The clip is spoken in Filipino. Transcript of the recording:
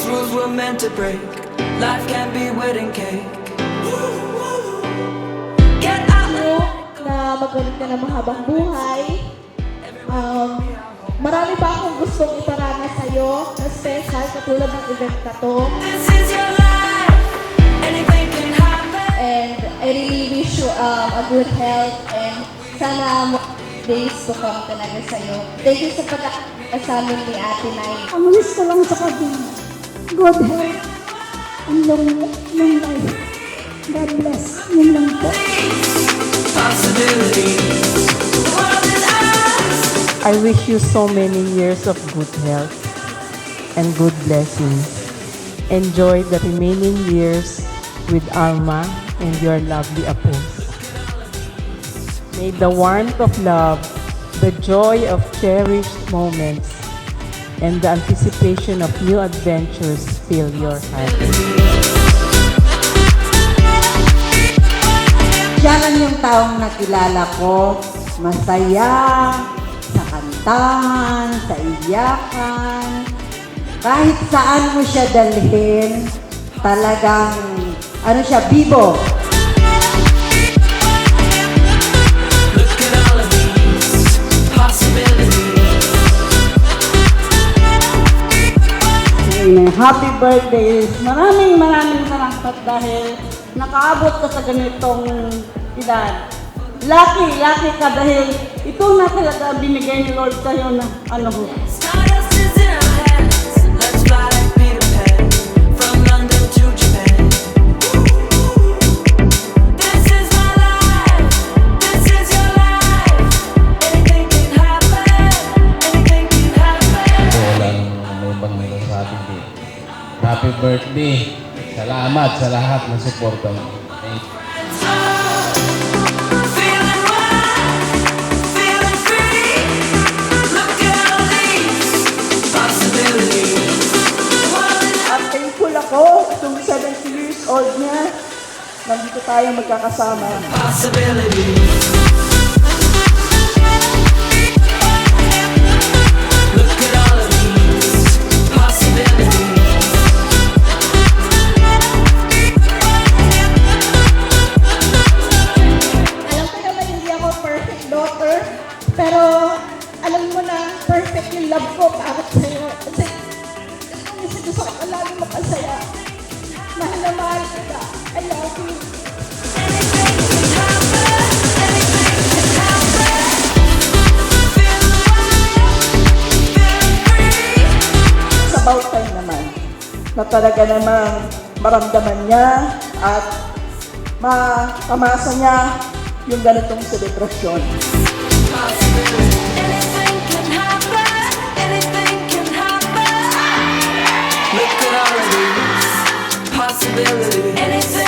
These rules were meant to break. Life can't be wedding cake. Get out Na magaling ka na mahabang buhay. Marami pa akong gustong iparana sa'yo na special katulad ng event na to. This is your life. Anything can happen. And I really wish you a good health and sana days to come talaga sa'yo. Thank you sa pagkakasama ni Ate Nay. Ang wish ko lang sa kanya, good health and long life. God bless. Yun lang po. Possibilities. The world is ours. I wish you so many years of good health and good blessings. Enjoy the remaining years with Alma and your lovely Apos. May the warmth of love, the joy of cherished moments, and the anticipation of new adventures fill your heart. Siya lang yung taong nakilala ko, masaya, sa kantahan, sa iyakan. Kahit saan mo siya dalhin, talagang, bibo. Look at all of these possibilities. Happy birthday! Maraming salamat dahil nakaabot ka sa ganitong edad. Lucky ka dahil ito na talaga binigay ni Lord sa'yo na Stardust is in our hands. Let's fly like Peter Pan, from London to Japan. This is my life. This is your life. Anything can happen. Anything can happen. Walang ano bang masasabi din. Happy birthday! Salamat sa lahat ng suporta mo. Thank you. Feeling wild, feeling free. Look at all these possibilities. The world is At thankful ako, itong 70 years old niya, nandito tayo magkakasama. possibilities. Look at all of these possibilities. Alam ko naman hindi ako perfect daughter, pero alam mo na perfect yung love ko para sa'yo. Kasi gusto ko lagi makasaya. Mahal na mahal kita. I love you. Anything can happen. Anything can happen. Feeling wild, feeling free. Sa about time naman, na talaga namang maramdaman niya at makamasa niya yung ganitong selebrasyon. Anything can happen. Anything can happen. Look at all of these possibilities. Anything